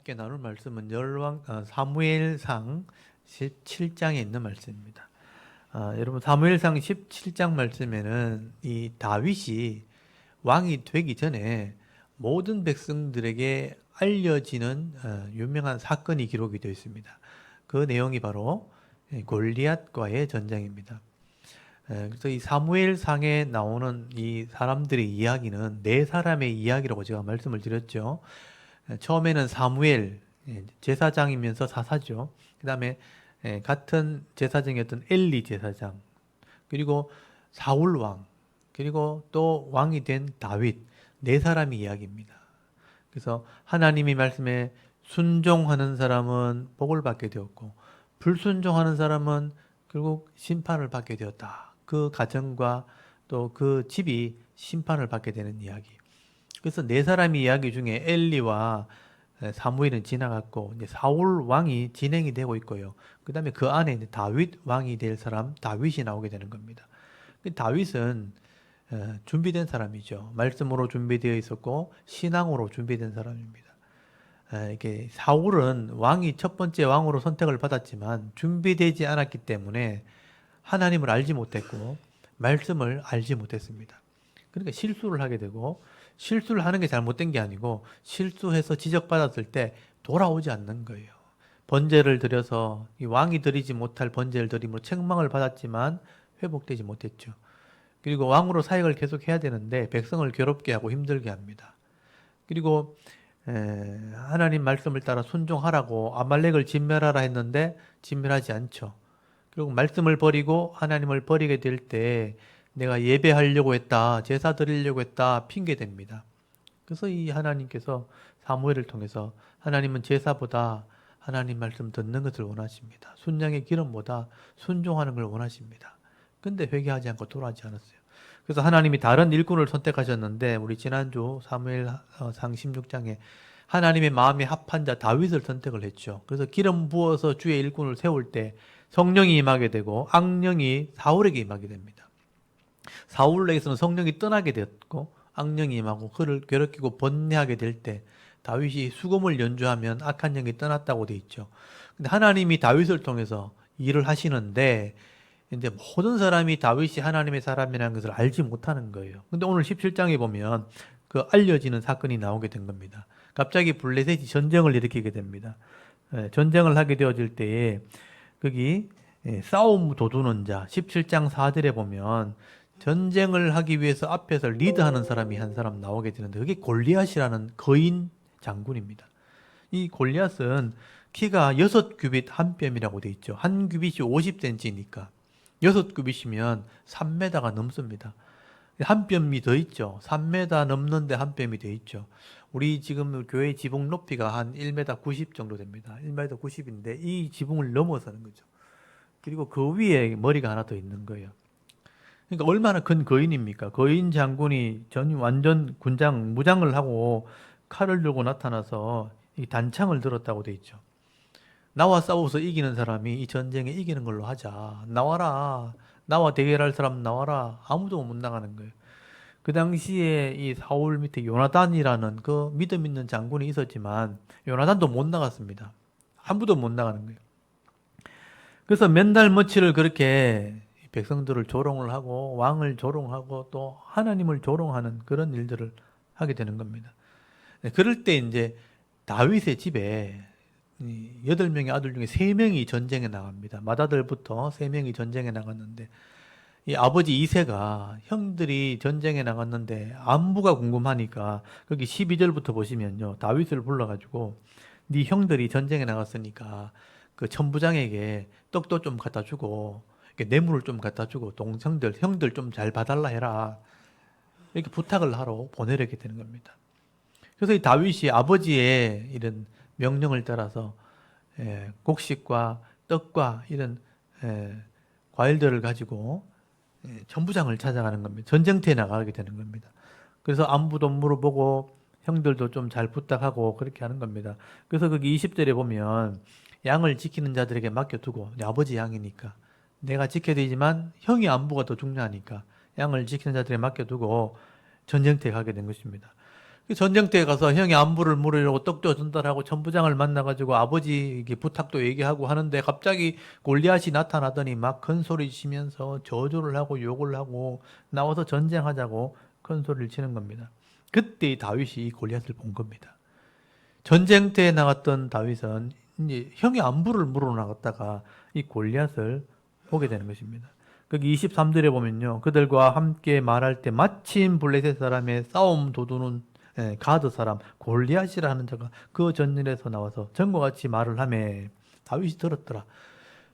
함께 나눌 말씀은 사무엘상 17장에 있는 말씀입니다. 여러분 사무엘상 17장 말씀에는 이 다윗이 왕이 되기 전에 모든 백성들에게 알려지는 유명한 사건이 기록이 되어 있습니다. 그 내용이 바로 골리앗과의 전쟁입니다. 그래서 이 사무엘상에 나오는 이 사람들의 이야기는 네 사람의 이야기라고 제가 말씀을 드렸죠. 처음에는 사무엘, 제사장이면서 사사죠. 그 다음에 같은 제사장이었던 엘리 제사장, 그리고 사울 왕, 그리고 또 왕이 된 다윗, 네 사람의 이야기입니다. 그래서 하나님이 말씀에 순종하는 사람은 복을 받게 되었고, 불순종하는 사람은 결국 심판을 받게 되었다. 그 가정과 또 그 집이 심판을 받게 되는 이야기. 그래서 네 사람의 이야기 중에 엘리와 사무엘은 지나갔고, 이제 사울 왕이 진행이 되고 있고요. 그 다음에 그 안에 이제 다윗 왕이 될 사람, 다윗이 나오게 되는 겁니다. 다윗은 준비된 사람이죠. 말씀으로 준비되어 있었고, 신앙으로 준비된 사람입니다. 이렇게 사울은 왕이 첫 번째 왕으로 선택을 받았지만 준비되지 않았기 때문에 하나님을 알지 못했고 말씀을 알지 못했습니다. 그러니까 실수를 하게 되고, 실수를 하는 게 잘못된 게 아니고 실수해서 지적받았을 때 돌아오지 않는 거예요. 번제를 드려서 이 왕이 드리지 못할 번제를 드림으로 책망을 받았지만 회복되지 못했죠. 그리고 왕으로 사역을 계속 해야 되는데 백성을 괴롭게 하고 힘들게 합니다. 그리고 하나님 말씀을 따라 순종하라고 아말렉을 진멸하라 했는데 진멸하지 않죠. 그리고 말씀을 버리고 하나님을 버리게 될 때 내가 예배하려고 했다, 제사 드리려고 했다 핑계댑니다. 그래서 이 하나님께서 사무엘을 통해서 하나님은 제사보다 하나님 말씀 듣는 것을 원하십니다. 순양의 기름보다 순종하는 걸 원하십니다. 근데 회개하지 않고 돌아오지 않았어요. 그래서 하나님이 다른 일꾼을 선택하셨는데 우리 지난주 사무엘상 16장에 하나님의 마음에 합한 자 다윗을 선택을 했죠. 그래서 기름 부어서 주의 일꾼을 세울 때 성령이 임하게 되고 악령이 사울에게 임하게 됩니다. 사울에게서는 성령이 떠나게 되었고 악령이 임하고 그를 괴롭히고 번뇌하게 될 때 다윗이 수금을 연주하면 악한 영이 떠났다고 돼 있죠. 근데 하나님이 다윗을 통해서 일을 하시는데 이제 모든 사람이 다윗이 하나님의 사람이라는 것을 알지 못하는 거예요. 근데 오늘 17장에 보면 그 알려지는 사건이 나오게 된 겁니다. 갑자기 블레셋이 전쟁을 일으키게 됩니다. 전쟁을 하게 되어질 때에 거기 싸움 도두는 자 17장 4절에 보면 전쟁을 하기 위해서 앞에서 리드하는 사람이 한 사람 나오게 되는데 그게 골리앗이라는 거인 장군입니다. 이 골리앗은 키가 6규빗 한 뼘이라고 돼 있죠. 한 규빗이 50cm니까 6규빗이면 3m가 넘습니다. 한 뼘이 더 있죠. 3m 넘는데 한 뼘이 더 있죠. 우리 지금 교회 지붕 높이가 한 1m 90 정도 됩니다. 1m 90인데 이 지붕을 넘어서는 거죠. 그리고 그 위에 머리가 하나 더 있는 거예요. 그러니까 얼마나 큰 거인입니까? 거인 장군이 완전 군장, 무장을 하고 칼을 들고 나타나서 이 단창을 들었다고 돼 있죠. 나와 싸워서 이기는 사람이 이 전쟁에 이기는 걸로 하자. 나와라. 나와 대결할 사람 나와라. 아무도 못 나가는 거예요. 그 당시에 이 사울 밑에 요나단이라는 그 믿음 있는 장군이 있었지만 요나단도 못 나갔습니다. 아무도 못 나가는 거예요. 그래서 맨날 며칠을 그렇게 백성들을 조롱을 하고 왕을 조롱하고 또 하나님을 조롱하는 그런 일들을 하게 되는 겁니다. 그럴 때 이제 다윗의 집에 8명의 아들 중에 3명이 전쟁에 나갑니다. 맏아들부터 3명이 전쟁에 나갔는데 이 아버지 이새가 형들이 전쟁에 나갔는데 안부가 궁금하니까 거기 12절부터 보시면요. 다윗을 불러가지고 네 형들이 전쟁에 나갔으니까 그 천부장에게 떡도 좀 갖다 주고 뇌물을 좀 갖다 주고 형들 좀 잘 봐달라 해라. 이렇게 부탁을 하러 보내려게 되는 겁니다. 그래서 이 다윗이 아버지의 이런 명령을 따라서 곡식과 떡과 이런 과일들을 가지고 천부장을 찾아가는 겁니다. 전쟁터에 나가게 되는 겁니다. 그래서 안부도 물어보고 형들도 좀 잘 부탁하고 그렇게 하는 겁니다. 그래서 거기 20절에 보면 양을 지키는 자들에게 맡겨두고 아버지 양이니까 내가 지켜야 되지만 형의 안부가 더 중요하니까 양을 지키는 자들에게 맡겨두고 전쟁터에 가게 된 것입니다. 전쟁터에 가서 형이 안부를 물으려고 떡도 전달하고 천부장을 만나가지고 아버지에게 부탁도 얘기하고 하는데 갑자기 골리앗이 나타나더니 막 큰 소리 치면서 저주를 하고 욕을 하고 나와서 전쟁하자고 큰 소리를 치는 겁니다. 그때 이 다윗이 이 골리앗을 본 겁니다. 전쟁터에 나갔던 다윗은 이제 형의 안부를 물어 나갔다가 이 골리앗을 보게 되는 것입니다. 거기 23절에 보면요. 그들과 함께 말할 때 마침 블레셋 사람의 싸움 도두는 가드 사람 골리앗이라는 자가 그 전열에서 나와서 전과 같이 말을 하매 다윗이 들었더라.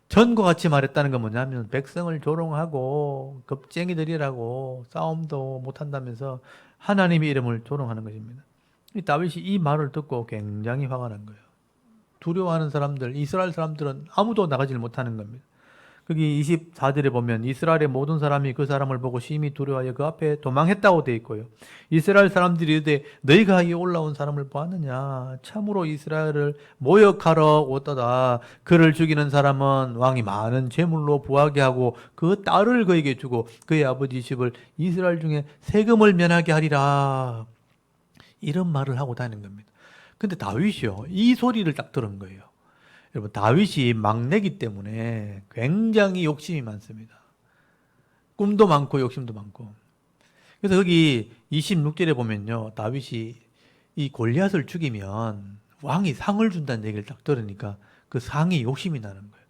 전과 같이 말했다는 건 뭐냐면 백성을 조롱하고 겁쟁이들이라고 싸움도 못한다면서 하나님의 이름을 조롱하는 것입니다. 이 다윗이 이 말을 듣고 굉장히 화가 난 거예요. 두려워하는 사람들, 이스라엘 사람들은 아무도 나가질 못하는 겁니다. 거기 24절에 보면 이스라엘의 모든 사람이 그 사람을 보고 심히 두려워하여 그 앞에 도망했다고 되어 있고요. 이스라엘 사람들이 이르되 너희가 이 올라온 사람을 보았느냐? 참으로 이스라엘을 모욕하러 왔도다. 그를 죽이는 사람은 왕이 많은 재물로 부하게 하고 그 딸을 그에게 주고 그의 아버지 집을 이스라엘 중에 세금을 면하게 하리라. 이런 말을 하고 다니는 겁니다. 근데 다윗이요, 이 소리를 딱 들은 거예요. 여러분, 다윗이 막내기 때문에 굉장히 욕심이 많습니다. 꿈도 많고 욕심도 많고. 그래서 여기 26절에 보면요, 다윗이 이 골리앗을 죽이면 왕이 상을 준다는 얘기를 딱 들으니까 그 상이 욕심이 나는 거예요.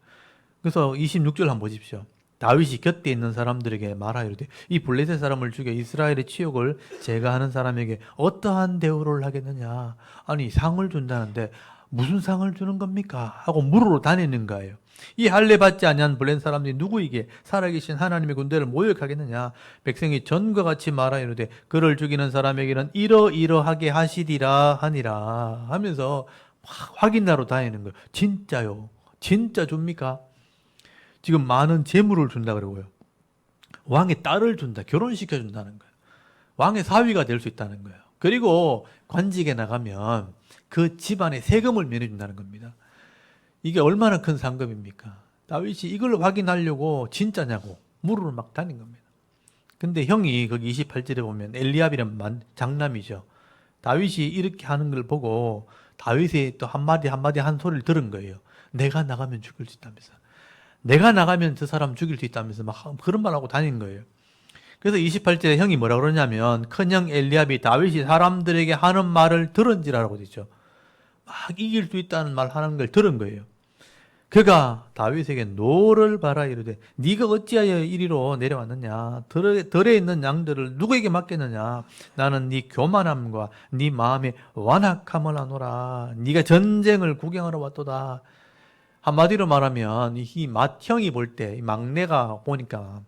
그래서 26절 한번 보십시오. 다윗이 곁에 있는 사람들에게 말하이르되 이 블레셋 사람을 죽여 이스라엘의 치욕을 제가 하는 사람에게 어떠한 대우를 하겠느냐. 아니, 상을 준다는데 무슨 상을 주는 겁니까? 하고 물으러 다니는 거예요. 이 할례 받지 아니한 블레셋 사람들이 누구에게 살아계신 하나님의 군대를 모욕하겠느냐. 백성이 전과 같이 말하이르되 그를 죽이는 사람에게는 이러이러하게 하시리라 하니라 하면서 확인하러 다니는 거예요. 진짜요? 진짜 줍니까? 지금 많은 재물을 준다 그러고요. 왕의 딸을 준다. 결혼시켜 준다는 거예요. 왕의 사위가 될 수 있다는 거예요. 그리고 관직에 나가면 그 집안의 세금을 면해준다는 겁니다. 이게 얼마나 큰 상급입니까? 다윗이 이걸 확인하려고 진짜냐고 물으러 막 다닌 겁니다. 근데 형이 거기 28절에 보면 엘리압이란 장남이죠. 다윗이 이렇게 하는 걸 보고 다윗이 또 한마디 한 소리를 들은 거예요. 내가 나가면 죽을 수 있다면서. 내가 나가면 저 사람 죽일 수 있다면서 막 그런 말하고 다닌 거예요. 그래서 28절에 형이 뭐라 그러냐면 큰형 엘리압이 다윗이 사람들에게 하는 말을 들은지라고 되죠. 막 이길 수 있다는 말 하는 걸 들은 거예요. 그가 다윗에게 노를 바라 이르되 네가 어찌하여 이리로 내려왔느냐? 들에 있는 양들을 누구에게 맡겼느냐? 나는 네 교만함과 네 마음의 완악함을 아노라. 네가 전쟁을 구경하러 왔도다. 한마디로 말하면 이 맏형이 볼 때 이 막내가 보니까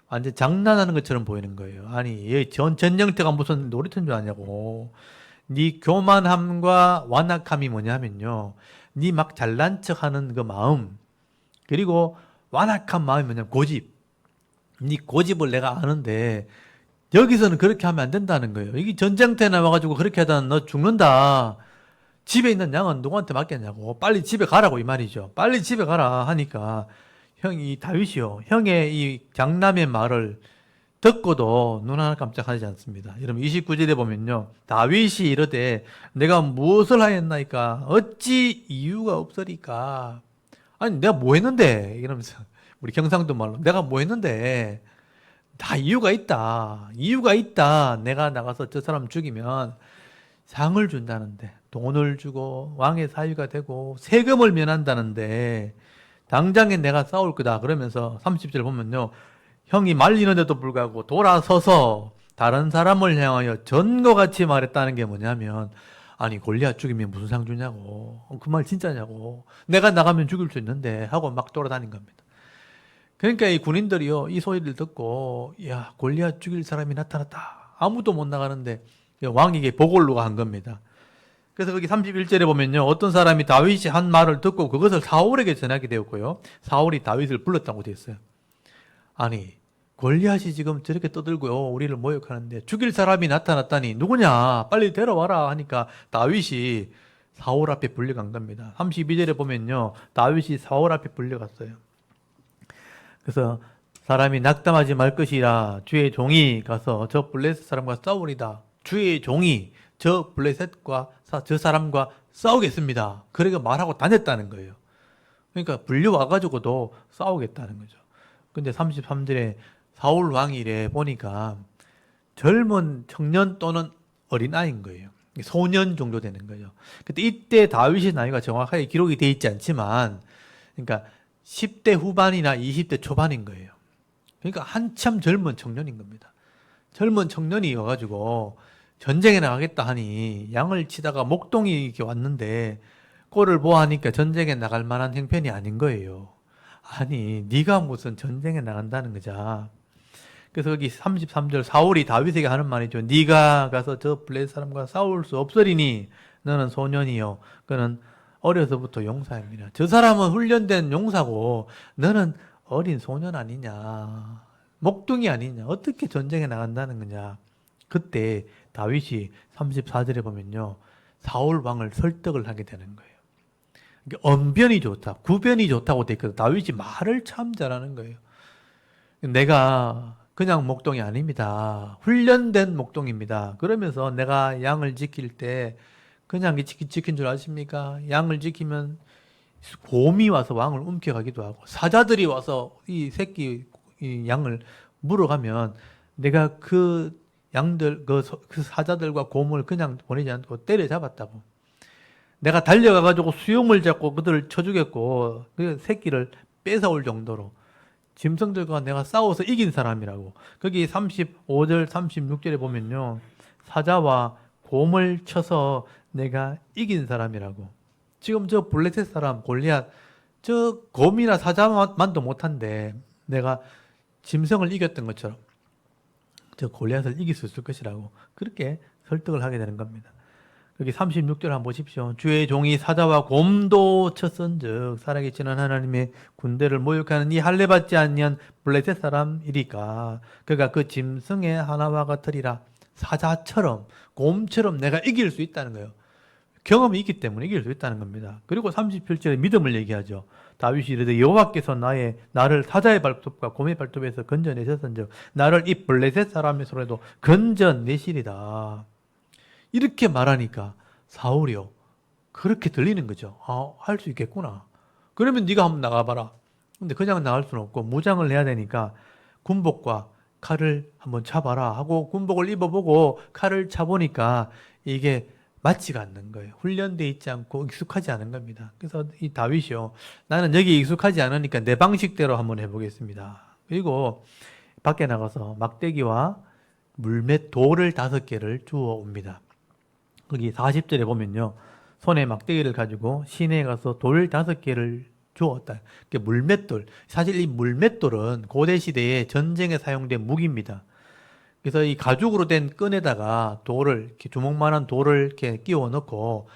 완전 장난하는 것처럼 보이는 거예요. 아니, 얘 전쟁터가 무슨 놀이터인 줄 아냐고. 네 교만함과 완악함이 뭐냐면요, 네 막 잘난 척하는 그 마음, 그리고 완악한 마음이 뭐냐면 고집. 네 고집을 내가 아는데 여기서는 그렇게 하면 안 된다는 거예요. 이게 전쟁터에 나와가지고 그렇게 하다 너 죽는다. 집에 있는 양은 누구한테 맡겼냐고. 빨리 집에 가라고 이 말이죠. 빨리 집에 가라 하니까 형이 다윗이요, 형의 이 장남의 말을 듣고도 눈 하나 깜짝하지 않습니다. 여러분 29절에 보면요, 다윗이 이르되 내가 무엇을 하였나이까? 어찌 이유가 없으리까? 아니, 내가 뭐 했는데? 이러면서 우리 경상도 말로 내가 뭐 했는데? 다 이유가 있다. 이유가 있다. 내가 나가서 저 사람 죽이면 상을 준다는데, 돈을 주고 왕의 사위가 되고 세금을 면한다는데 당장에 내가 싸울 거다. 그러면서 30절 보면요, 형이 말리는데도 불구하고 돌아서서 다른 사람을 향하여 전과 같이 말했다는 게 뭐냐면, 아니, 골리앗 죽이면 무슨 상 주냐고. 그 말 진짜냐고. 내가 나가면 죽일 수 있는데 하고 막 돌아다닌 겁니다. 그러니까 이 군인들이요, 이 소리를 듣고 야, 골리앗 죽일 사람이 나타났다. 아무도 못 나가는데 왕에게 보고를 한 겁니다. 그래서 거기 31절에 보면요, 어떤 사람이 다윗이 한 말을 듣고 그것을 사울에게 전하게 되었고요, 사울이 다윗을 불렀다고 되어 있어요. 아니, 골리앗이 지금 저렇게 떠들고요, 우리를 모욕하는데 죽일 사람이 나타났다니 누구냐? 빨리 데려와라 하니까 다윗이 사울 앞에 불려간 겁니다. 32절에 보면요, 다윗이 사울 앞에 불려갔어요. 그래서 사람이 낙담하지 말 것이라 주의 종이 가서 저 블레셋 사람과 싸우리다. 주의 종이, 저 블레셋과 저 사람과 싸우겠습니다. 그렇게 말하고 다녔다는 거예요. 그러니까 불려와가지고도 싸우겠다는 거죠. 근데 33절에 사울 왕이 이래 보니까 젊은 청년 또는 어린아이인 거예요. 소년 정도 되는 거죠. 근데 이때 다윗의 나이가 정확하게 기록이 되어 있지 않지만, 그러니까 10대 후반이나 20대 초반인 거예요. 그러니까 한참 젊은 청년인 겁니다. 젊은 청년이어가지고 전쟁에 나가겠다 하니 양을 치다가 목동이 이렇게 왔는데 꼴을 보아하니까 전쟁에 나갈 만한 형편이 아닌 거예요. 아니, 네가 무슨 전쟁에 나간다는 거자. 그래서 여기 33절 사울이 다윗에게 하는 말이죠. 네가 가서 저 블레셋 사람과 싸울 수 없으리니 너는 소년이요. 그는 어려서부터 용사입니다. 저 사람은 훈련된 용사고 너는 어린 소년 아니냐. 목동이 아니냐. 어떻게 전쟁에 나간다는 거냐. 그때 다윗이 34절에 보면요. 사울 왕을 설득을 하게 되는 거예요. 언변이 좋다. 구변이 좋다고 돼 있거든. 다윗이 말을 참 잘하는 거예요. 내가 그냥 목동이 아닙니다. 훈련된 목동입니다. 그러면서 내가 양을 지킬 때 그냥 지킨 줄 아십니까? 양을 지키면 곰이 와서 왕을 움켜가기도 하고 사자들이 와서 이 새끼 이 양을 물어가면 내가 그 양들 그 사자들과 곰을 그냥 보내지 않고 때려잡았다고. 내가 달려가가지고 수염을 잡고 그들을 쳐 죽였고 그 새끼를 뺏어올 정도로 짐승들과 내가 싸워서 이긴 사람이라고. 거기 35절 36절에 보면요. 사자와 곰을 쳐서 내가 이긴 사람이라고. 지금 저 블레셋 사람 골리앗 저 곰이나 사자만도 못한데 내가 짐승을 이겼던 것처럼 저 골리앗을 이길 수 있을 것이라고 그렇게 설득을 하게 되는 겁니다. 여기 36절 한번 보십시오. 주의 종이 사자와 곰도 쳤은즉 살아계시는 하나님의 군대를 모욕하는 이 할례 받지 아니한 블레셋 사람이리까 그가 그 짐승의 하나와 같으리라. 사자처럼 곰처럼 내가 이길 수 있다는 거예요. 경험이 있기 때문에 이길 수 있다는 겁니다. 그리고 37절에 믿음을 얘기하죠. 다윗이 이르되 여호와께서 나를 사자의 발톱과 곰의 발톱에서 건져내셨은즉 나를 이 블레셋 사람의 손에도 건져내시리다. 이렇게 말하니까 사울이요. 그렇게 들리는 거죠. 아, 할 수 있겠구나. 그러면 네가 한번 나가봐라. 근데 그냥 나갈 수는 없고 무장을 해야 되니까 군복과 칼을 한번 차봐라 하고 군복을 입어보고 칼을 차보니까 이게 맞지가 않는 거예요. 훈련되어 있지 않고 익숙하지 않은 겁니다. 그래서 이 다윗이요. 나는 여기 익숙하지 않으니까 내 방식대로 한번 해보겠습니다. 그리고 밖에 나가서 막대기와 물맷 돌을 5개를 주워 옵니다. 거기 40절에 보면요. 손에 막대기를 가지고 시내에 가서 돌 5개를 주었다. 물맷돌. 사실 이 물맷돌은 고대 시대에 전쟁에 사용된 무기입니다. 그래서 이 가죽으로 된 끈에다가 돌을, 이렇게 주먹만한 돌을 이렇게 끼워 넣고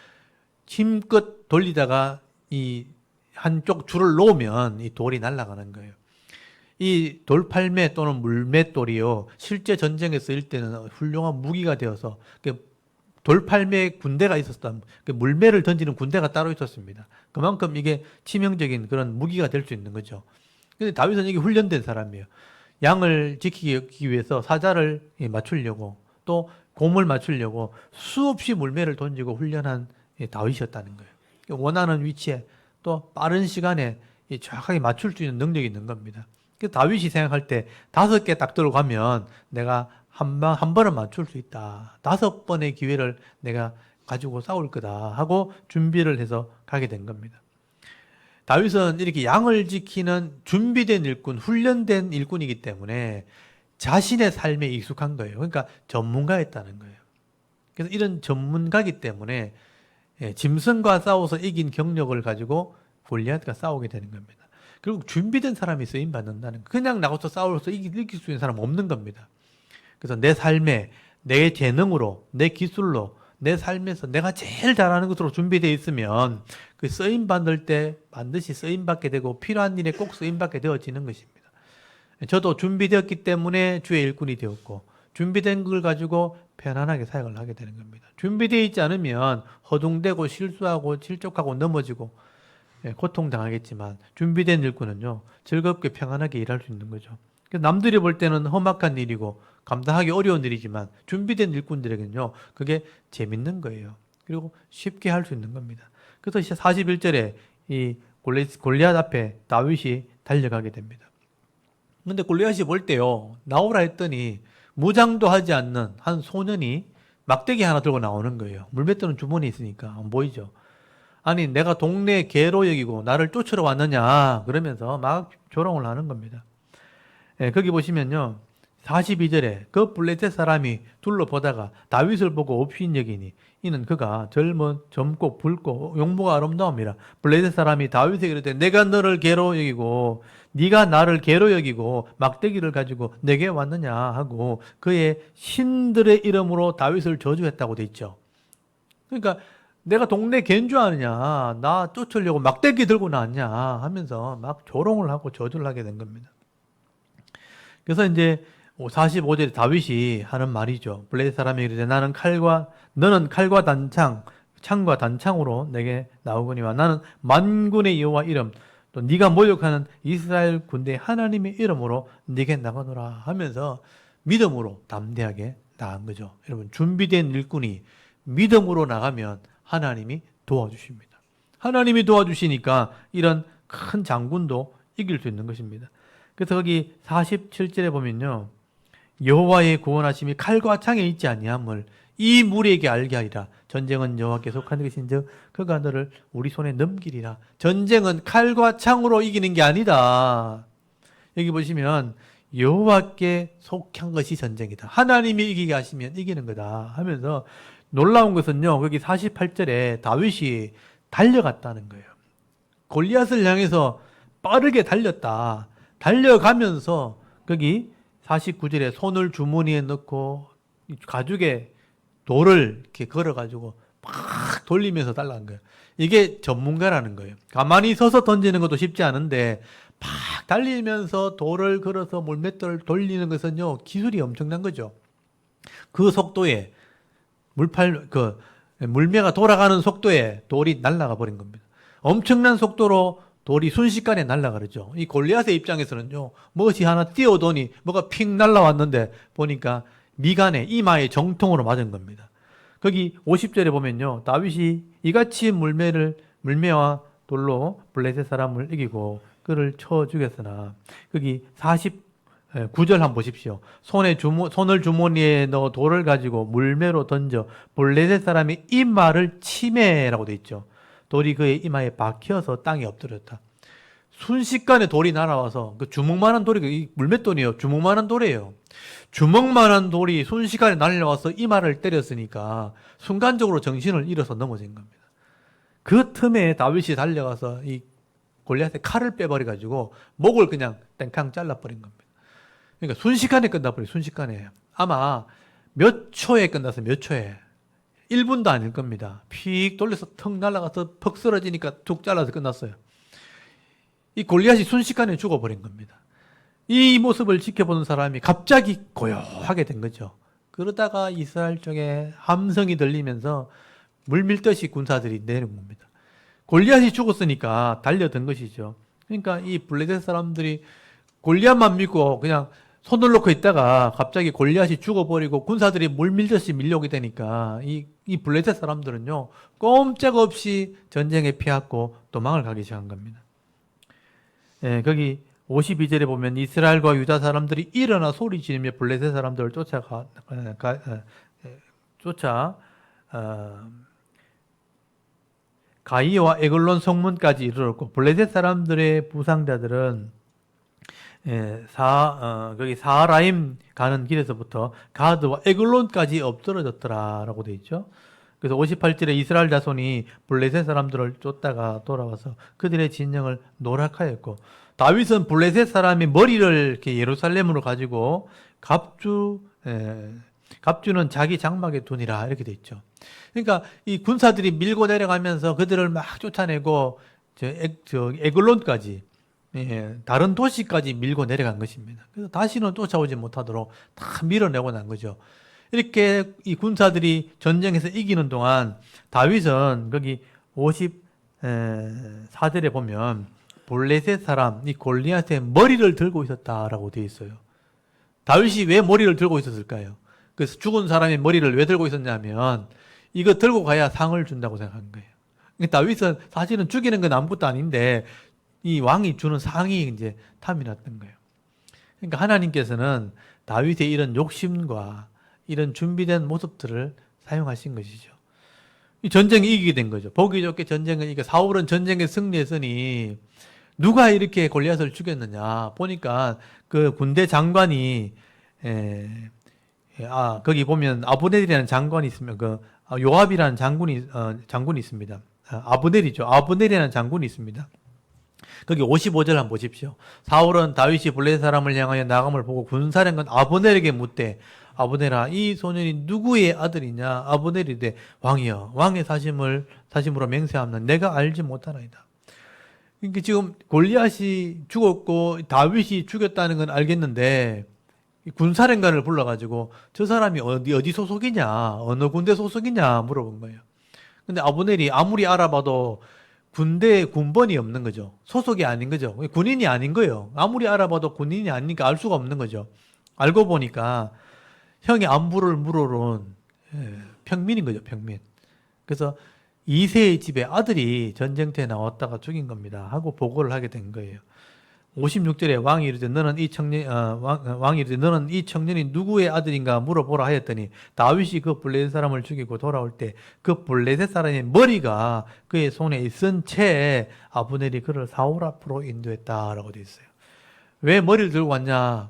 힘껏 돌리다가 이 한쪽 줄을 놓으면 이 돌이 날아가는 거예요. 이 돌팔매 또는 물맷돌이요. 실제 전쟁에 쓰일 때는 훌륭한 무기가 되어서 돌팔매 군대가 있었다. 물매를 던지는 군대가 따로 있었습니다. 그만큼 이게 치명적인 그런 무기가 될 수 있는 거죠. 근데 다윗은 이게 훈련된 사람이에요. 양을 지키기 위해서 사자를 맞추려고 또 곰을 맞추려고 수없이 물매를 던지고 훈련한 다윗이었다는 거예요. 원하는 위치에 또 빠른 시간에 정확하게 맞출 수 있는 능력이 있는 겁니다. 그래서 다윗이 생각할 때 5개 딱 들어가면 내가 한 번은 맞출 수 있다. 5번의 기회를 내가 가지고 싸울 거다 하고 준비를 해서 가게 된 겁니다. 다윗은 이렇게 양을 지키는 준비된 일꾼, 훈련된 일꾼이기 때문에 자신의 삶에 익숙한 거예요. 그러니까 전문가였다는 거예요. 그래서 이런 전문가이기 때문에 짐승과 싸워서 이긴 경력을 가지고 골리앗과 싸우게 되는 겁니다. 결국 준비된 사람이 쓰임 받는다는 거예요. 그냥 나가서 싸워서 이길 수 있는 사람 없는 겁니다. 그래서 내 삶에 내 재능으로 내 기술로 내 삶에서 내가 제일 잘하는 것으로 준비되어 있으면 그 쓰임 받을 때 반드시 쓰임 받게 되고 필요한 일에 꼭 쓰임 받게 되어지는 것입니다. 저도 준비되었기 때문에 주의 일꾼이 되었고 준비된 걸 가지고 편안하게 사역을 하게 되는 겁니다. 준비되어 있지 않으면 허둥대고 실수하고 실족하고 넘어지고 고통당하겠지만 준비된 일꾼은요 즐겁게 평안하게 일할 수 있는 거죠. 그래서 남들이 볼 때는 험악한 일이고 감당하기 어려운 일이지만 준비된 일꾼들에게는요, 그게 재밌는 거예요. 그리고 쉽게 할 수 있는 겁니다. 그래서 이제 41절에 이 골리앗 앞에 다윗이 달려가게 됩니다. 근데 골리앗이 볼 때요, 나오라 했더니 무장도 하지 않는 한 소년이 막대기 하나 들고 나오는 거예요. 물맷돌은 주머니에 있으니까 안 보이죠. 아니, 내가 동네 개로 여기고 나를 쫓으러 왔느냐 그러면서 막 조롱을 하는 겁니다. 예, 거기 보시면요, 42절에 그 블레셋 사람이 둘러보다가 다윗을 보고 없인 여기니 이는 그가 젊고 붉고 용모가 아름다움이라. 블레셋 사람이 다윗에게 이르되 내가 너를 개로 여기고 네가 나를 개로 여기고 막대기를 가지고 내게 왔느냐 하고 그의 신들의 이름으로 다윗을 저주했다고 돼 있죠. 그러니까 내가 동네 개인 줄 아느냐, 나 쫓으려고 막대기 들고 나왔냐 하면서 막 조롱을 하고 저주를 하게 된 겁니다. 그래서 이제 45절에 다윗이 하는 말이죠. 블레셋 사람이 이르되 너는 칼과 단창, 창과 단창으로 내게 나오거니와 나는 만군의 여호와 이름, 또 네가 모욕하는 이스라엘 군대 하나님의 이름으로 네게 나가노라 하면서 믿음으로 담대하게 나간 거죠. 여러분, 준비된 일꾼이 믿음으로 나가면 하나님이 도와주십니다. 하나님이 도와주시니까 이런 큰 장군도 이길 수 있는 것입니다. 그래서 거기 47절에 보면요, 여호와의 구원하심이 칼과 창에 있지 아니함을 이 무리에게 알게 하리라. 전쟁은 여호와께 속한 것인즉 그가 너를 우리 손에 넘기리라. 전쟁은 칼과 창으로 이기는 게 아니다. 여기 보시면 여호와께 속한 것이 전쟁이다. 하나님이 이기게 하시면 이기는 거다 하면서 놀라운 것은요, 거기 48절에 다윗이 달려갔다는 거예요. 골리앗을 향해서 빠르게 달렸다. 달려가면서 거기 49절에 손을 주머니에 넣고 가죽에 돌을 이렇게 걸어가지고 막 돌리면서 달라는 거예요. 이게 전문가라는 거예요. 가만히 서서 던지는 것도 쉽지 않은데 막 달리면서 돌을 걸어서 물맷돌을 돌리는 것은요, 기술이 엄청난 거죠. 그 속도에 물매가 돌아가는 속도에 돌이 날아가 버린 겁니다. 엄청난 속도로 돌이 순식간에 날아가죠. 이 골리앗의 입장에서는요, 무엇이 하나 뛰어오더니 뭐가 핑 날아왔는데 보니까 미간에 이마에 정통으로 맞은 겁니다. 거기 50절에 보면요, 다윗이 이같이 물매와 돌로 블레셋 사람을 이기고 그를 쳐 죽였으나, 거기 49절 한번 보십시오. 손을 주머니에 넣어 돌을 가지고 물매로 던져 블레셋 사람이 이마를 치매라고 돼 있죠. 돌이 그의 이마에 박혀서 땅에 엎드렸다. 순식간에 돌이 날아와서, 그 주먹만한 돌이, 이 물맷돌이에요. 주먹만한 돌이에요. 주먹만한 돌이 순식간에 날려와서 이마를 때렸으니까 순간적으로 정신을 잃어서 넘어진 겁니다. 그 틈에 다윗이 달려가서 이 골리앗의 칼을 빼버려가지고 목을 그냥 땡캉 잘라버린 겁니다. 그러니까 순식간에 끝나버려요. 순식간에. 아마 몇 초에 끝났어요. 몇 초에. 1분도 아닐 겁니다. 픽 돌려서 턱 날아가서 퍽 쓰러지니까 툭 잘라서 끝났어요. 이 골리앗이 순식간에 죽어버린 겁니다. 이 모습을 지켜보는 사람이 갑자기 고요하게 된 거죠. 그러다가 이스라엘 쪽에 함성이 들리면서 물밀듯이 군사들이 내는 겁니다. 골리앗이 죽었으니까 달려든 것이죠. 그러니까 이 블레셋 사람들이 골리앗만 믿고 그냥 손을 놓고 있다가 갑자기 골리앗이 죽어버리고 군사들이 물밀듯이 밀려오게 되니까 이 블레셋 사람들은요, 꼼짝없이 전쟁에 피하고 도망을 가기 시작한 겁니다. 예, 거기 52절에 보면 이스라엘과 유다 사람들이 일어나 소리 지르며 블레셋 사람들을 쫓아 가이와 에글론 성문까지 이르렀고, 블레셋 사람들의 부상자들은 거기 사하라임 가는 길에서부터 가드와 에글론까지 엎드러졌더라라고 되어 있죠. 그래서 58절에 이스라엘 자손이 블레셋 사람들을 쫓다가 돌아와서 그들의 진영을 노략하였고, 다윗은 블레셋 사람의 머리를 이렇게 예루살렘으로 가지고 갑주는 자기 장막에 두니라 이렇게 되어 있죠. 그러니까 이 군사들이 밀고 내려가면서 그들을 막 쫓아내고 에글론까지, 다른 도시까지 밀고 내려간 것입니다. 그래서 다시는 쫓아오지 못하도록 다 밀어내고 난 거죠. 이렇게 이 군사들이 전쟁에서 이기는 동안 다윗은 거기 54절에 보면 블레셋 사람 이 골리앗의 머리를 들고 있었다라고 되어 있어요. 다윗이 왜 머리를 들고 있었을까요? 그래서 죽은 사람의 머리를 왜 들고 있었냐면 이거 들고 가야 상을 준다고 생각한 거예요. 그러니까 다윗은 사실은 죽이는 건 아무것도 아닌데 이 왕이 주는 상이 이제 탐이 났던 거예요. 그러니까 하나님께서는 다윗의 이런 욕심과 이런 준비된 모습들을 사용하신 것이죠. 이 전쟁이 이기게 된 거죠. 보기 좋게 전쟁을 이겨 사울은 전쟁에 승리했으니 누가 이렇게 골리앗을 죽였느냐 보니까 그 군대 장관이 거기 보면 아브넬이라는 장관이 있으면 요압이라는 장군이 있습니다. 아브넬이죠. 아브넬이라는 장군이 있습니다. 거기 55절 한번 보십시오. 사울은 다윗이 블레셋 사람을 향하여 나감을 보고 군사령관 아브넬에게 묻되 아브넬아 이 소년이 누구의 아들이냐? 아브넬이 이르되 왕이여 왕의 사심으로 맹세하면 내가 알지 못하나이다. 그러니까 지금 골리앗이 죽었고 다윗이 죽였다는 건 알겠는데 군사령관을 불러가지고 저 사람이 어디 소속이냐? 어느 군대 소속이냐? 물어본 거예요. 근데 아브넬이 아무리 알아봐도 군대에 군번이 없는 거죠. 소속이 아닌 거죠. 군인이 아닌 거예요. 아무리 알아봐도 군인이 아니니까 알 수가 없는 거죠. 알고 보니까 형의 안부를 물어온 평민인 거죠. 평민. 그래서 이새의 집에 아들이 전쟁터에 나왔다가 죽인 겁니다. 하고 보고를 하게 된 거예요. 56절에 왕이 이르되 너는 이 청년이 누구의 아들인가 물어보라 하였더니 다윗이 그 블레셋 사람을 죽이고 돌아올 때 그 블레셋 사람의 머리가 그의 손에 있은 채 아브넬이 그를 사울 앞으로 인도했다라고 되어 있어요. 왜 머리를 들고 왔냐?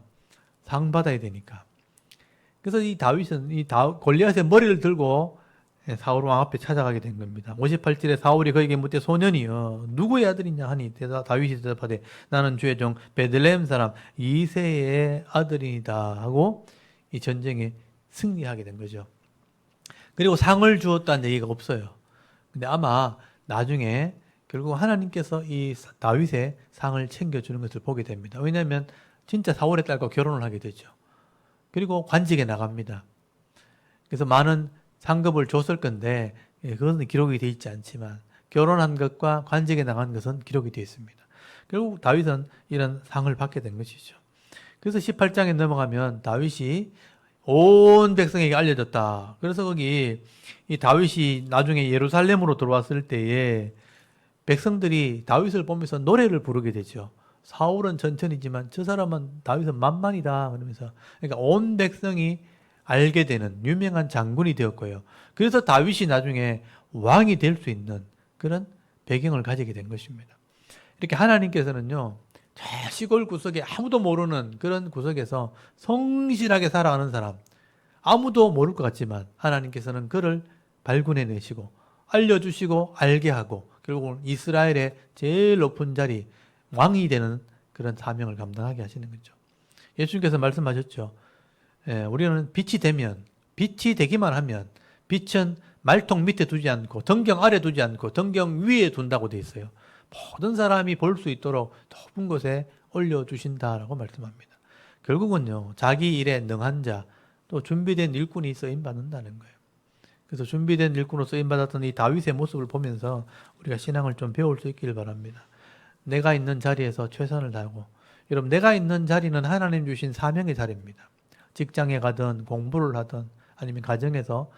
상 받아야 되니까. 그래서 이 다윗은 골리앗의 머리를 들고 사울 왕 앞에 찾아가게 된 겁니다. 58절에 사울이 그에게 묻되 소년이여 누구의 아들이냐 하니 다윗이 대답하되 나는 주의 종 베들레헴 사람 이새의 아들이다 하고 이 전쟁에 승리하게 된 거죠. 그리고 상을 주었다는 얘기가 없어요. 근데 아마 나중에 결국 하나님께서 이 다윗의 상을 챙겨주는 것을 보게 됩니다. 왜냐하면 진짜 사울의 딸과 결혼을 하게 되죠. 그리고 관직에 나갑니다. 그래서 많은 상급을 줬을 건데 그것은 기록이 되어 있지 않지만 결혼한 것과 관직에 나간 것은 기록이 되어 있습니다. 결국 다윗은 이런 상을 받게 된 것이죠. 그래서 18장에 넘어가면 다윗이 온 백성에게 알려졌다. 그래서 거기 이 다윗이 나중에 예루살렘으로 들어왔을 때에 백성들이 다윗을 보면서 노래를 부르게 되죠. 사울은 천천히지만 저 사람은 다윗은 만만이다. 그러면서 그러니까 온 백성이 알게 되는 유명한 장군이 되었고요. 그래서 다윗이 나중에 왕이 될 수 있는 그런 배경을 가지게 된 것입니다. 이렇게 하나님께서는요, 저 시골 구석에 아무도 모르는 그런 구석에서 성실하게 살아가는 사람, 아무도 모를 것 같지만 하나님께서는 그를 발굴해내시고 알려주시고 알게 하고 결국은 이스라엘의 제일 높은 자리, 왕이 되는 그런 사명을 감당하게 하시는 거죠. 예수님께서 말씀하셨죠. 우리는 빛이 되기만 하면 빛은 말통 밑에 두지 않고 덩경 아래 두지 않고 덩경 위에 둔다고 되어 있어요. 모든 사람이 볼 수 있도록 높은 곳에 올려주신다라고 말씀합니다. 결국은요, 자기 일에 능한 자, 또 준비된 일꾼이 쓰임받는다는 거예요. 그래서 준비된 일꾼으로 쓰임받았던 이 다윗의 모습을 보면서 우리가 신앙을 좀 배울 수 있기를 바랍니다. 내가 있는 자리에서 최선을 다하고, 여러분 내가 있는 자리는 하나님 주신 사명의 자리입니다. 직장에 가든 공부를 하든 아니면 가정에서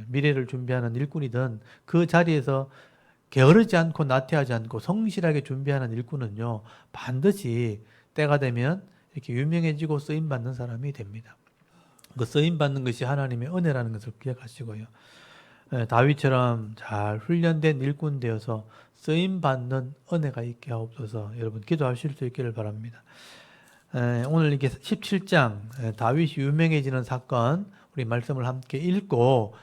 미래를 준비하는 일꾼이든 그 자리에서 게으르지 않고 나태하지 않고 성실하게 준비하는 일꾼은요, 반드시 때가 되면 이렇게 유명해지고 쓰임받는 사람이 됩니다. 그 쓰임받는 것이 하나님의 은혜라는 것을 기억하시고요. 다윗처럼 잘 훈련된 일꾼 되어서 쓰임받는 은혜가 있게 하옵소서. 여러분 기도하실 수 있기를 바랍니다. 오늘 이렇게 17장 다윗이 유명해지는 사건 우리 말씀을 함께 읽고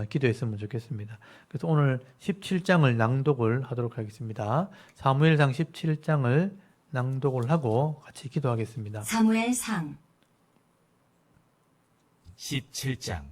기도했으면 좋겠습니다. 그래서 오늘 17장을 낭독을 하도록 하겠습니다. 사무엘상 17장을 낭독을 하고 같이 기도하겠습니다. 사무엘상 17장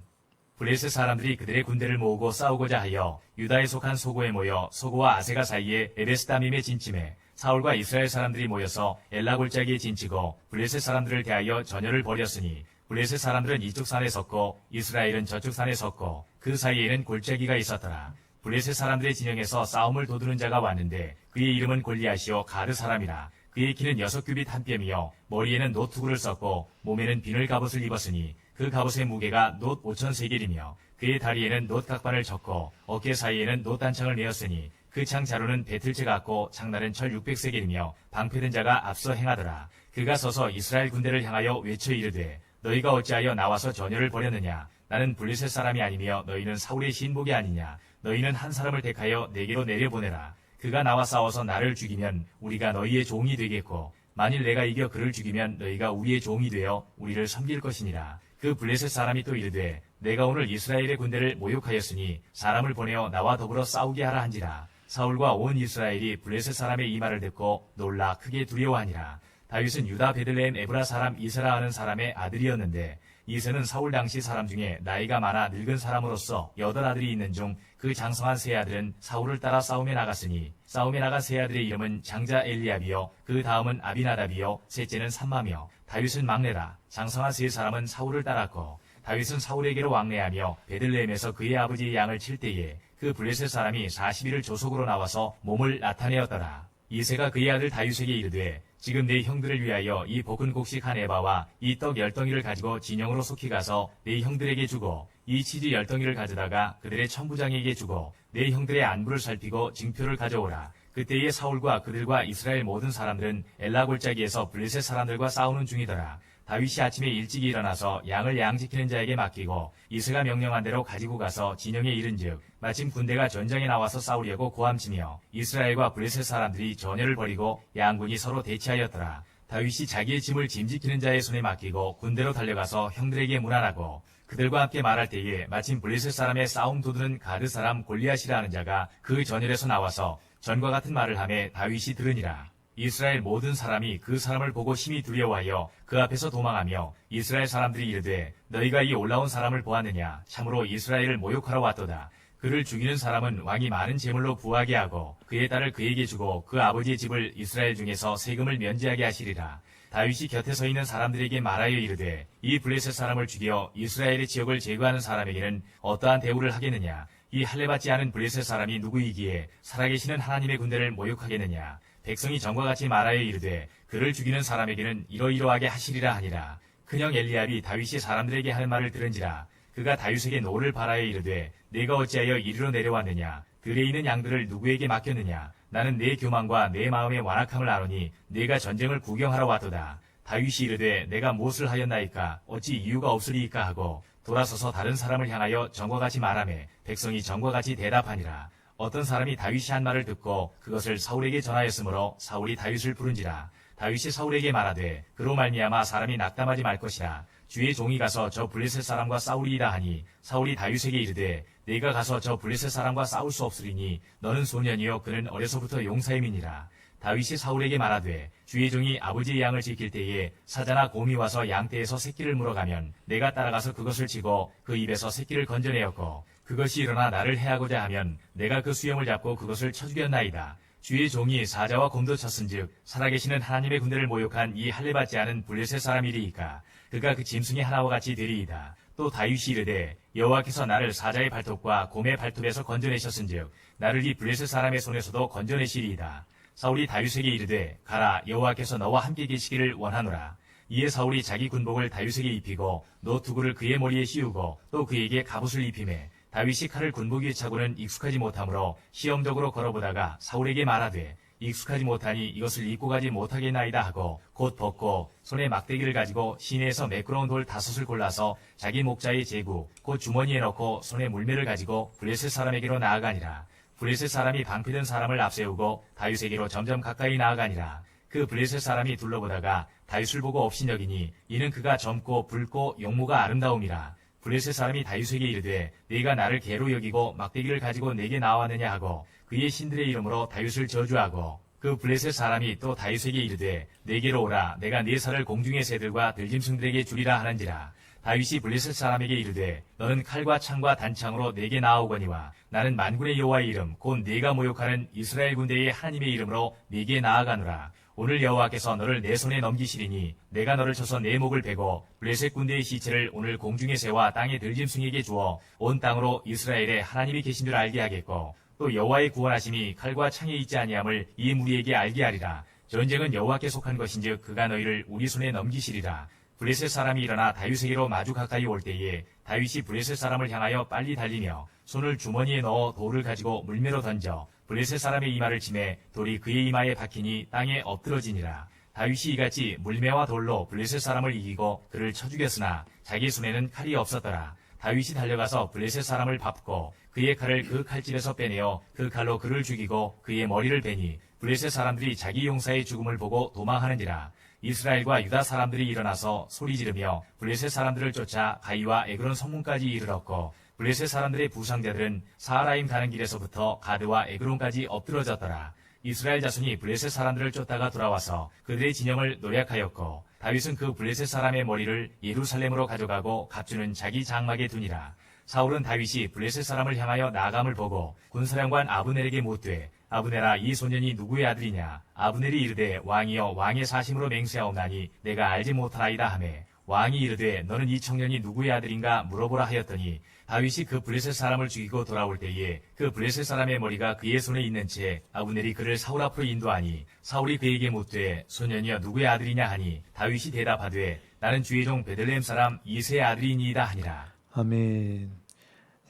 블레셋 사람들이 그들의 군대를 모으고 싸우고자 하여 유다에 속한 소고에 모여 소고와 아세가 사이에 에베스다밈에 진침해 사울과 이스라엘 사람들이 모여서 엘라 골짜기에 진치고 블레셋 사람들을 대하여 전열을 벌였으니 블레셋 사람들은 이쪽 산에 섰고 이스라엘은 저쪽 산에 섰고 그 사이에는 골짜기가 있었더라. 블레셋 사람들의 진영에서 싸움을 도두는 자가 왔는데 그의 이름은 골리앗이요 가드 사람이라. 그의 키는 6규빗 한 뼘이요 머리에는 놋 투구를 썼고 몸에는 비늘 갑옷을 입었으니 그 갑옷의 무게가 놋 5,000세겔이며 그의 다리에는 놋 각반을 쳤고 어깨 사이에는 놋 단창을 메었으니 그 창 자루는 배틀채 같고 창날은 철 600세겔이며 방패된 자가 앞서 행하더라. 그가 서서 이스라엘 군대를 향하여 외쳐 이르되 너희가 어찌하여 나와서 전열을 벌였느냐. 나는 블레셋 사람이 아니며 너희는 사울의 신복이 아니냐. 너희는 한 사람을 택하여 내게로 내려보내라. 그가 나와 싸워서 나를 죽이면 우리가 너희의 종이 되겠고 만일 내가 이겨 그를 죽이면 너희가 우리의 종이 되어 우리를 섬길 것이니라. 그 블레셋 사람이 또 이르되 내가 오늘 이스라엘의 군대를 모욕하였으니 사람을 보내어 나와 더불어 싸우게 하라 한지라. 사울과 온 이스라엘이 블레셋 사람의 이 말을 듣고 놀라 크게 두려워하니라. 다윗은 유다 베들레헴 에브라 사람 이세라 하는 사람의 아들이었는데 이세는 사울 당시 사람 중에 나이가 많아 늙은 사람으로서 8아들이 있는 중 그 장성한 세 아들은 사울을 따라 싸움에 나갔으니 싸움에 나간 세 아들의 이름은 장자 엘리압이요 그 다음은 아비나답이요 셋째는 삼마며 다윗은 막내라. 장성한 세 사람은 사울을 따랐고 다윗은 사울에게로 왕래하며 베들레헴에서 그의 아버지의 양을 칠 때에 그 블레셋 사람이 40일을 조속으로 나와서 몸을 나타내었더라. 이새가 그의 아들 다윗에게 이르되 지금 내 형들을 위하여 이 볶은 곡식 한 에바와 이 떡 10덩이를 가지고 진영으로 속히 가서 내 형들에게 주고 이 치즈 10덩이를 가져다가 그들의 천부장에게 주고 내 형들의 안부를 살피고 징표를 가져오라. 그때에 사울과 그들과 이스라엘 모든 사람들은 엘라 골짜기에서 블레셋 사람들과 싸우는 중이더라. 다윗이 아침에 일찍 일어나서 양을 양 지키는 자에게 맡기고 이새가 명령한 대로 가지고 가서 진영에 이른즉 마침 군대가 전장에 나와서 싸우려고 고함치며 이스라엘과 블레셋 사람들이 전열을 벌이고 양군이 서로 대치하였더라. 다윗이 자기의 짐을 짐지키는 자의 손에 맡기고 군대로 달려가서 형들에게 문안하고 그들과 함께 말할 때에 마침 블레셋 사람의 싸움 도두는 가드 사람 골리앗이라 하는 자가 그 전열에서 나와서 전과 같은 말을 하매 다윗이 들으니라. 이스라엘 모든 사람이 그 사람을 보고 심히 두려워하여 그 앞에서 도망하며 이스라엘 사람들이 이르되 너희가 이 올라온 사람을 보았느냐. 참으로 이스라엘을 모욕하러 왔도다. 그를 죽이는 사람은 왕이 많은 재물로 부하게 하고 그의 딸을 그에게 주고 그 아버지의 집을 이스라엘 중에서 세금을 면제하게 하시리라. 다윗이 곁에 서 있는 사람들에게 말하여 이르되 이 블레셋 사람을 죽여 이스라엘의 지역을 제거하는 사람에게는 어떠한 대우를 하겠느냐. 이 할례받지 않은 블레셋 사람이 누구이기에 살아계시는 하나님의 군대를 모욕하겠느냐. 백성이 전과 같이 말하여 이르되 그를 죽이는 사람에게는 이러이러하게 하시리라 하니라. 큰형 엘리압이 다윗이 사람들에게 하는 말을 들은지라. 그가 다윗에게 노를 바라여 이르되 내가 어찌하여 이리로 내려왔느냐. 들에 있는 양들을 누구에게 맡겼느냐. 나는 내 교만과 내 마음의 완악함을 아노니 내가 전쟁을 구경하러 왔도다. 다윗이 이르되 내가 무엇을 하였나이까. 어찌 이유가 없으리이까 하고 돌아서서 다른 사람을 향하여 전과 같이 말하매 백성이 전과 같이 대답하니라. 어떤 사람이 다윗이 한 말을 듣고 그것을 사울에게 전하였으므로 사울이 다윗을 부른지라. 다윗이 사울에게 말하되 그로 말미암아 사람이 낙담하지 말 것이라. 주의 종이 가서 저 블레셋 사람과 싸우리이다 하니 사울이 다윗에게 이르되 내가 가서 저 블레셋 사람과 싸울 수 없으리니 너는 소년이요 그는 어려서부터 용사임이니라. 다윗이 사울에게 말하되 주의 종이 아버지의 양을 지킬 때에 사자나 곰이 와서 양떼에서 새끼를 물어가면 내가 따라가서 그것을 치고 그 입에서 새끼를 건져내었고 그것이 일어나 나를 해하고자 하면 내가 그 수염을 잡고 그것을 쳐 죽였나이다. 주의 종이 사자와 곰도 쳤은즉 살아계시는 하나님의 군대를 모욕한 이 할례받지 않은 블레셋 사람이리이까. 그가 그 짐승의 하나와 같이 되리이다. 또 다윗이 이르되 여호와께서 나를 사자의 발톱과 곰의 발톱에서 건져내셨은즉 나를 이 블레셋 사람의 손에서도 건져내시리이다. 사울이 다윗에게 이르되 가라 여호와께서 너와 함께 계시기를 원하노라. 이에 사울이 자기 군복을 다윗에게 입히고 노투구를 그의 머리에 씌우고 또 그에게 갑옷을 입히매 다윗이 칼을 군복 위에 차고는 익숙하지 못하므로 시험적으로 걸어보다가 사울에게 말하되 익숙하지 못하니 이것을 입고 가지 못하겠나이다 하고 곧 벗고 손에 막대기를 가지고 시내에서 매끄러운 돌 5을 골라서 자기 목자의 제구 곧 주머니에 넣고 손에 물매를 가지고 블레셋 사람에게로 나아가니라. 블레셋 사람이 방패든 사람을 앞세우고 다윗에게로 점점 가까이 나아가니라. 그 블레셋 사람이 둘러보다가 다윗을 보고 업신여기니 이는 그가 젊고 붉고 용모가 아름다움이라. 블레셋 사람이 다윗에게 이르되 네가 나를 개로 여기고 막대기를 가지고 내게 나왔느냐 하고 그의 신들의 이름으로 다윗을 저주하고 그 블레셋 사람이 또 다윗에게 이르되 내게로 오라 내가 네 살을 공중의 새들과 들짐승들에게 주리라 하는지라. 다윗이 블레셋 사람에게 이르되 너는 칼과 창과 단창으로 내게 나아오거니와 나는 만군의 여호와의 이름 곧 네가 모욕하는 이스라엘 군대의 하나님의 이름으로 네게 나아가노라. 오늘 여호와께서 너를 내 손에 넘기시리니 내가 너를 쳐서 내 목을 베고 블레셋 군대의 시체를 오늘 공중의 새와 땅의 들짐승에게 주어 온 땅으로 이스라엘에 하나님이 계신 줄 알게 하겠고 또 여호와의 구원하심이 칼과 창에 있지 아니함을 이 무리에게 알게 하리라. 전쟁은 여호와께 속한 것인즉 그가 너희를 우리 손에 넘기시리라. 블레셋 사람이 일어나 다윗에게로 마주 가까이 올 때에 다윗이 블레셋 사람을 향하여 빨리 달리며 손을 주머니에 넣어 돌을 가지고 물매로 던져 블레셋 사람의 이마를 치매 돌이 그의 이마에 박히니 땅에 엎드러지니라. 다윗이 이같이 물매와 돌로 블레셋 사람을 이기고 그를 쳐 죽였으나 자기 손에는 칼이 없었더라. 다윗이 달려가서 블레셋 사람을 밟고 그의 칼을 그 칼집에서 빼내어 그 칼로 그를 죽이고 그의 머리를 베니 블레셋 사람들이 자기 용사의 죽음을 보고 도망하느니라. 이스라엘과 유다 사람들이 일어나서 소리 지르며 블레셋 사람들을 쫓아 가이와 에그론 성문까지 이르렀고 블레셋 사람들의 부상자들은 사하라임 가는 길에서부터 가드와 에그론까지 엎드러졌더라. 이스라엘 자손이 블레셋 사람들을 쫓다가 돌아와서 그들의 진영을 노략하였고 다윗은 그 블레셋 사람의 머리를 예루살렘으로 가져가고 갑주는 자기 장막에 두니라. 사울은 다윗이 블레셋 사람을 향하여 나아감을 보고 군사령관 아브넬에게 묻되 아브넬아 이 소년이 누구의 아들이냐. 아브넬이 이르되 왕이여 왕의 사심으로 맹세하옵나니 내가 알지 못하나이다 하매 왕이 이르되 너는 이 청년이 누구의 아들인가 물어보라 하였더니 다윗이 그 블레셋 사람을 죽이고 돌아올 때에 그 블레셋 사람의 머리가 그의 손에 있는 채 아브넬이 그를 사울 앞으로 인도하니 사울이 그에게 묻되 소년이여 누구의 아들이냐 하니 다윗이 대답하되 나는 주의 종 베들레헴 사람 이새의 아들이니이다 하니라. 아멘.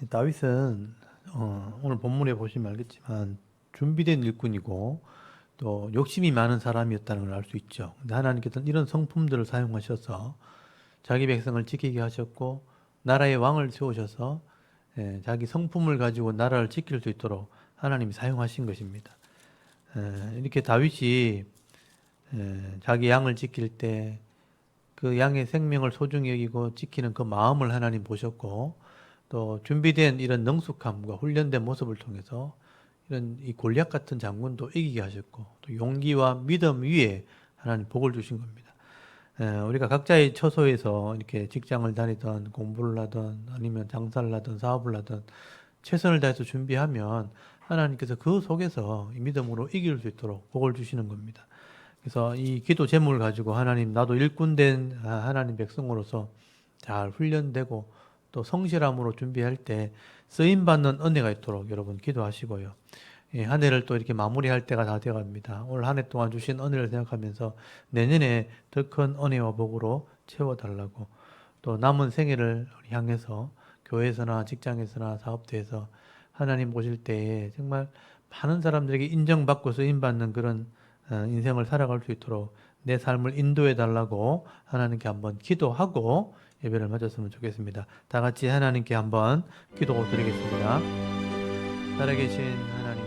다윗은 오늘 본문에 보시면 알겠지만 준비된 일꾼이고 또 욕심이 많은 사람이었다는 걸 알 수 있죠. 근데 하나님께서는 이런 성품들을 사용하셔서 자기 백성을 지키게 하셨고 나라의 왕을 세우셔서 자기 성품을 가지고 나라를 지킬 수 있도록 하나님이 사용하신 것입니다. 이렇게 다윗이 자기 양을 지킬 때 그 양의 생명을 소중히 여기고 지키는 그 마음을 하나님 보셨고 또 준비된 이런 능숙함과 훈련된 모습을 통해서 이런 이 골리앗 같은 장군도 이기게 하셨고 또 용기와 믿음 위에 하나님 복을 주신 겁니다. 우리가 각자의 처소에서 이렇게 직장을 다니든 공부를 하든 아니면 장사를 하든 사업을 하든 최선을 다해서 준비하면 하나님께서 그 속에서 이 믿음으로 이길 수 있도록 복을 주시는 겁니다. 그래서 이 기도 제목을 가지고 하나님 나도 일꾼된 하나님 백성으로서 잘 훈련되고 또 성실함으로 준비할 때 쓰임받는 은혜가 있도록 여러분 기도하시고요. 한 해를 또 이렇게 마무리할 때가 다 되어갑니다. 오늘 한 해 동안 주신 은혜를 생각하면서 내년에 더 큰 은혜와 복으로 채워달라고 또 남은 생애를 향해서 교회에서나 직장에서나 사업대에서 하나님 보실 때에 정말 많은 사람들에게 인정받고 쓰임받는 그런 인생을 살아갈 수 있도록 내 삶을 인도해 달라고 하나님께 한번 기도하고 예배를 마쳤으면 좋겠습니다. 다 같이 하나님께 한번 기도 드리겠습니다. 살아계신 하나님